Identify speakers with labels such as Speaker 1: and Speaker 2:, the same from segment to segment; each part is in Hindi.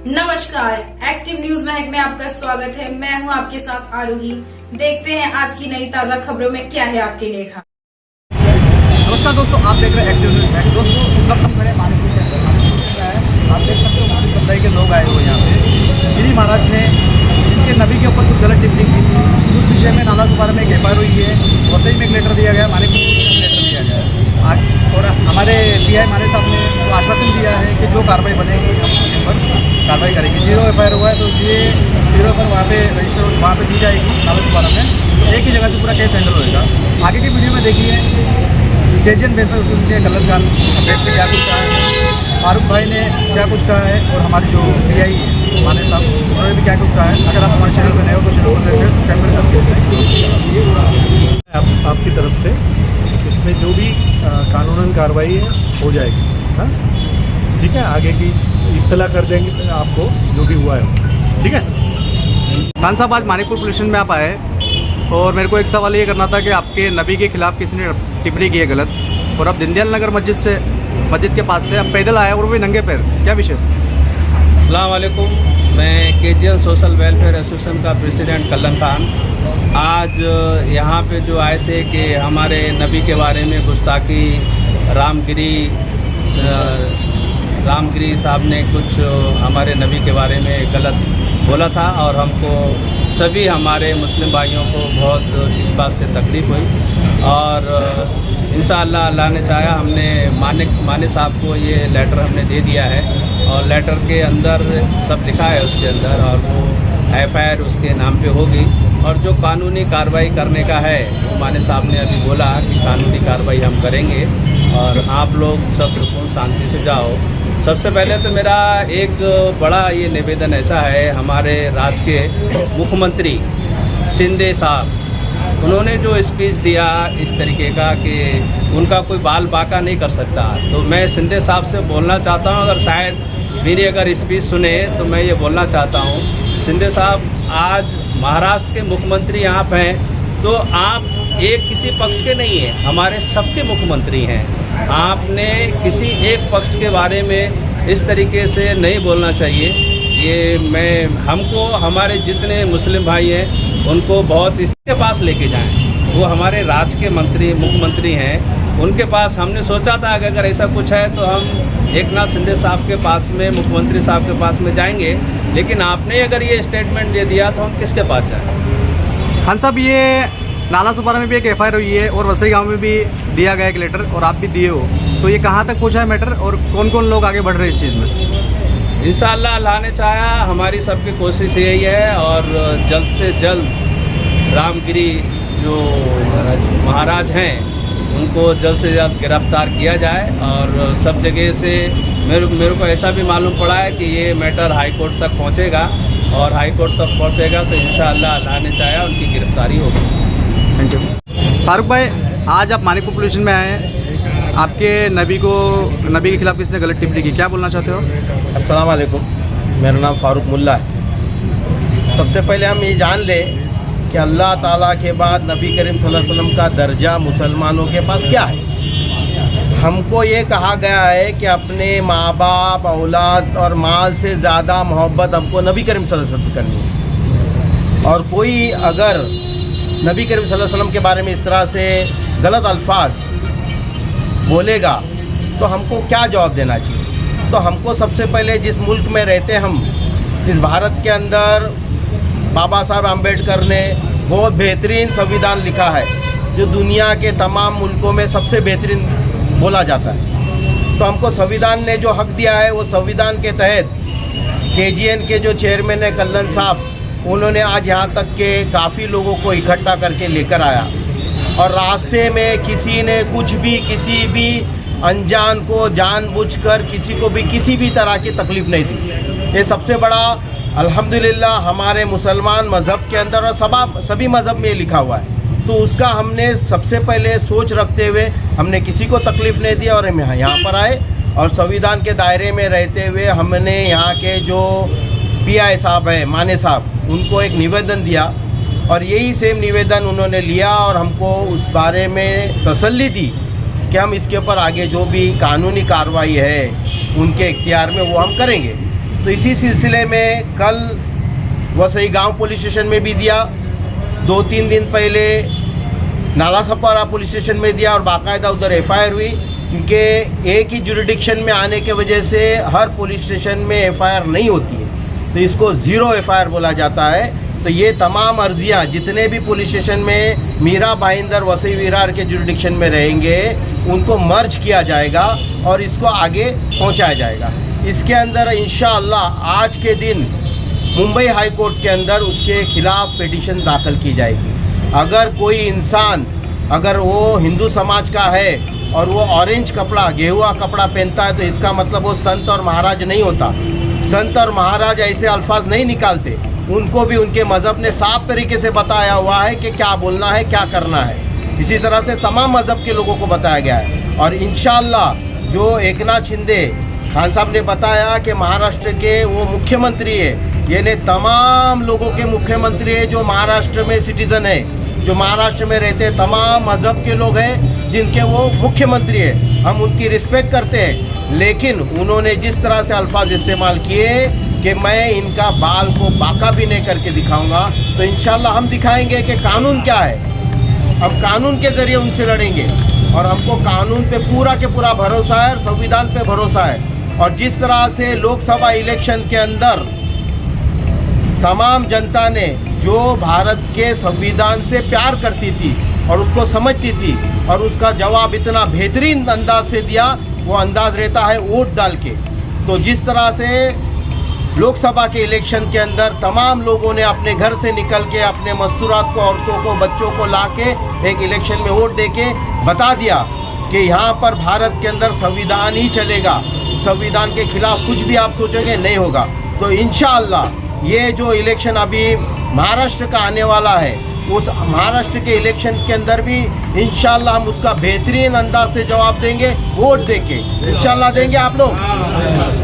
Speaker 1: नमस्कार, एक्टिव न्यूज महक में आपका स्वागत है। मैं हूं आपके साथ आरोही। देखते हैं आज की नई ताजा खबरों में क्या है आपके लेखा।
Speaker 2: नमस्कार दोस्तों, आप देख रहे हैं एक्टिव न्यूज महक। दोस्तों, इस वक्त हम खड़े मानिकपुर के अंदर। आप देख सकते हो मुस्लिम समुदाय के लोग आए हुए यहाँ पे। गिरी महाराज ने इनके नबी के ऊपर कुछ गलत टिप्पणी की थी, उस विषय में नाला दोबारा में एक एफआईआर हुई है। वसई में एक लेटर दिया गया, मानिकपुर में एक लेटर दिया गया है। और हमारे पीआई माने साहब ने तो आश्वासन दिया है कि जो कार्रवाई बनेगी हम उन पर कार्रवाई करेंगे। 0 एफआईआर हुआ है तो ये 0 पर वहाँ पे रजिस्टर वहाँ पे दी जाएगी नाला दोबारा में। एक ही जगह से पूरा केस हैंडल होएगा। आगे की वीडियो में देखिए केजीएन वेलफेयर एसोसिएशन के कलर खान अध्यक्ष ने क्या कुछ कहा है, फारूक भाई ने क्या कुछ कहा है, और हमारी जो पीआई है माने साहब उन्होंने भी क्या कुछ कहा है। अगर आप हमारे चैनल पर नए हो तो चैनल को सब्सक्राइब करें।
Speaker 3: आपकी तरफ से इसमें जो भी कानूनन कार्रवाई है हो जाएगी। हाँ, ठीक है, आगे की इत्तला कर देंगे आपको जो भी हुआ है। ठीक है।
Speaker 2: खान साहब, आज मानिकपुर पुलिस स्टेशन में आप आए और मेरे को एक सवाल ये करना था कि आपके नबी के खिलाफ किसी ने टिप्पणी की है गलत, और अब दीनदयाल नगर मस्जिद के पास से अब पैदल आए और वो भी नंगे पैर, क्या विषय?
Speaker 4: अस्सलाम वालेकुम, मैं केजीएन सोशल वेलफेयर एसोसिएशन का प्रेसिडेंट कल्लन खान। आज यहाँ पे जो आए थे कि हमारे नबी के बारे में गुस्ताखी रामगिरी साहब ने कुछ हमारे नबी के बारे में गलत बोला था, और हमको सभी हमारे मुस्लिम भाइयों को बहुत इस बात से तकलीफ़ हुई। और इंशाअल्लाह अल्लाह ने चाहा हमने माने साहब को ये लेटर हमने दे दिया है, और लेटर के अंदर सब लिखा है उसके अंदर, और वो एफआईआर उसके नाम पे होगी। और जो कानूनी कार्रवाई करने का है वो माने साहब ने अभी बोला कि कानूनी कार्रवाई हम करेंगे, और आप लोग सब सुकून शांति से जाओ। सबसे पहले तो मेरा एक बड़ा ये निवेदन ऐसा है, हमारे राज्य के मुख्यमंत्री शिंदे साहब, उन्होंने जो स्पीच दिया इस तरीके का कि उनका कोई बाल बाका नहीं कर सकता, तो मैं शिंदे साहब से बोलना चाहता हूं, अगर शायद मेरी अगर स्पीच सुने तो मैं ये बोलना चाहता हूं, शिंदे साहब आज महाराष्ट्र के मुख्यमंत्री आप हैं, तो आप एक किसी पक्ष के नहीं हैं, हमारे सबके मुख्यमंत्री हैं। आपने किसी एक पक्ष के बारे में इस तरीके से नहीं बोलना चाहिए। ये हमको हमारे जितने मुस्लिम भाई हैं उनको बहुत इसके पास लेके जाएं। वो हमारे राज्य के मुख्यमंत्री हैं, उनके पास हमने सोचा था कि अगर ऐसा कुछ है तो हम एकनाथ शिंदे साहब के पास में, मुख्यमंत्री साहब के पास में जाएंगे, लेकिन आपने अगर ये स्टेटमेंट दे दिया तो हम किसके पास जाएँ?
Speaker 2: खान साहब, ये नाला सुपारा में भी एक एफआईआर हुई है और वसई गांव में भी दिया गया एक लेटर, और आप भी दिए हो, तो ये कहाँ तक पहुँचा है मैटर, और कौन कौन लोग आगे बढ़ रहे हैं इस चीज़ में?
Speaker 4: इंशाअल्लाह अल्लाह ने चाहा, हमारी सबकी कोशिश यही है, और जल्द से जल्द रामगिरी जो महाराज हैं उनको जल्द से जल्द गिरफ्तार किया जाए। और सब जगह से मेरे को ऐसा भी मालूम पड़ा है कि ये मैटर हाई कोर्ट तक पहुँचेगा, और हाई कोर्ट तक पहुँचेगा तो इंशाअल्लाह अल्लाह ने चाहा उनकी गिरफ्तारी होगी।
Speaker 2: Thank you. फारूक भाई, आज आप मानिकपुर पुलिस स्टेशन में आए हैं, आपके नबी के खिलाफ किसी ने गलत टिप्पणी की, क्या बोलना चाहते हो?
Speaker 5: अस्सलाम वालेकुम, मेरा नाम फारूक मुल्ला है। सबसे पहले हम ये जान लें कि अल्लाह ताला के बाद नबी करीम सल्लल्लाहु अलैहि वसल्लम का दर्जा मुसलमानों के पास क्या है। हमको ये कहा गया है कि अपने माँ बाप, औलाद और माल से ज़्यादा मोहब्बत हमको नबी करीम सल्लल्लाहु अलैहि वसल्लम करनी है। और कोई अगर नबी करीम सल्लल्लाहु अलैहि वसल्लम के बारे में इस तरह से गलत अल्फाज बोलेगा तो हमको क्या जवाब देना चाहिए? तो हमको सबसे पहले जिस मुल्क में रहते हम, इस भारत के अंदर बाबा साहब अम्बेडकर ने बहुत बेहतरीन संविधान लिखा है, जो दुनिया के तमाम मुल्कों में सबसे बेहतरीन बोला जाता है। तो हमको संविधान ने जो हक दिया है, वो संविधान के तहत केजीएन के जो चेयरमैन है कल्लन साहब, उन्होंने आज यहाँ तक के काफ़ी लोगों को इकट्ठा करके लेकर आया, और रास्ते में किसी ने कुछ भी, किसी भी अनजान को जानबूझकर किसी को भी किसी भी तरह की तकलीफ़ नहीं दी। ये सबसे बड़ा अल्हम्दुलिल्लाह हमारे मुसलमान मज़हब के अंदर और सभी मज़हब में लिखा हुआ है। तो उसका हमने सबसे पहले सोच रखते हुए हमने किसी को तकलीफ़ नहीं दी, और हम यहाँ पर आए और संविधान के दायरे में रहते हुए हमने यहाँ के जो पीआई साहब है माने साहब, उनको एक निवेदन दिया, और यही सेम निवेदन उन्होंने लिया और हमको उस बारे में तसल्ली दी कि हम इसके ऊपर आगे जो भी कानूनी कार्रवाई है उनके इख्तियार में वो हम करेंगे। तो इसी सिलसिले में कल वसई गांव पुलिस स्टेशन में भी दिया, 2-3 दिन पहले नाला सपारा पुलिस स्टेशन में दिया और बाकायदा उधर एफआईआर हुई, क्योंकि एक ही जुरिडिक्शन में आने के वजह से हर पुलिस स्टेशन में एफआईआर नहीं होती है, तो इसको ज़ीरो एफआईआर बोला जाता है। तो ये तमाम अर्जियाँ जितने भी पुलिस स्टेशन में मीरा भाईंदर वसई विरार के जुरिडिक्शन में रहेंगे उनको मर्ज किया जाएगा और इसको आगे पहुंचाया जाएगा। इसके अंदर इंशाअल्लाह आज के दिन मुंबई हाई कोर्ट के अंदर उसके खिलाफ पिटीशन दाखिल की जाएगी। अगर कोई इंसान अगर वो हिंदू समाज का है और वो ऑरेंज कपड़ा गेहुआ कपड़ा पहनता है तो इसका मतलब वो संत और महाराज नहीं होता। संत और महाराज ऐसे अल्फाज नहीं निकालते, उनको भी उनके मज़हब ने साफ तरीके से बताया हुआ है कि क्या बोलना है क्या करना है। इसी तरह से तमाम मज़हब के लोगों को बताया गया है। और इंशाअल्लाह जो एकनाथ शिंदे खान साहब ने बताया कि महाराष्ट्र के वो मुख्यमंत्री है, यानी तमाम लोगों के मुख्यमंत्री है जो महाराष्ट्र में सिटीज़न है, जो महाराष्ट्र में रहते हैं, तमाम मज़हब के लोग हैं जिनके वो मुख्यमंत्री है, हम उनकी रिस्पेक्ट करते हैं। लेकिन उन्होंने जिस तरह से अल्फाज इस्तेमाल किए कि मैं इनका बाल को बाका भी नहीं करके दिखाऊंगा, तो इंशाल्लाह हम दिखाएंगे कि कानून क्या है। हम कानून के ज़रिए उनसे लड़ेंगे और हमको कानून पे पूरा के पूरा भरोसा है और संविधान पे भरोसा है। और जिस तरह से लोकसभा इलेक्शन के अंदर तमाम जनता ने जो भारत के संविधान से प्यार करती थी और उसको समझती थी और उसका जवाब इतना बेहतरीन अंदाज से दिया, वो अंदाज रहता है वोट डाल के। तो जिस तरह से लोकसभा के इलेक्शन के अंदर तमाम लोगों ने अपने घर से निकल के अपने मस्तूरात को, औरतों को, बच्चों को ला के एक इलेक्शन में वोट दे के बता दिया कि यहाँ पर भारत के अंदर संविधान ही चलेगा, संविधान के खिलाफ कुछ भी आप सोचोगे नहीं होगा। तो इंशाअल्लाह ये जो इलेक्शन अभी महाराष्ट्र का आने वाला है, उस महाराष्ट्र के इलेक्शन के अंदर भी इंशाअल्लाह हम उसका बेहतरीन अंदाज से जवाब देंगे, वोट देके इंशाअल्लाह देंगे आप लोग।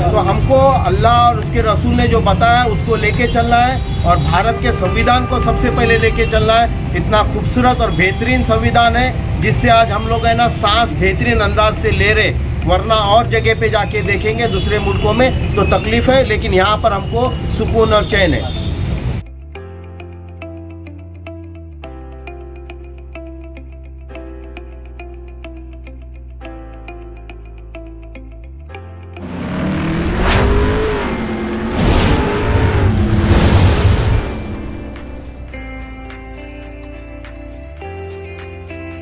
Speaker 5: तो हमको अल्लाह और उसके रसूल ने जो बताया उसको लेके चलना है और भारत के संविधान को सबसे पहले लेके चलना है। इतना खूबसूरत और बेहतरीन संविधान है जिससे आज हम लोग है ना सांस बेहतरीन अंदाज से ले रहे, वरना और जगह पे जाके देखेंगे दूसरे मुल्कों में तो तकलीफ़ है, लेकिन यहाँ पर हमको सुकून और चैन है।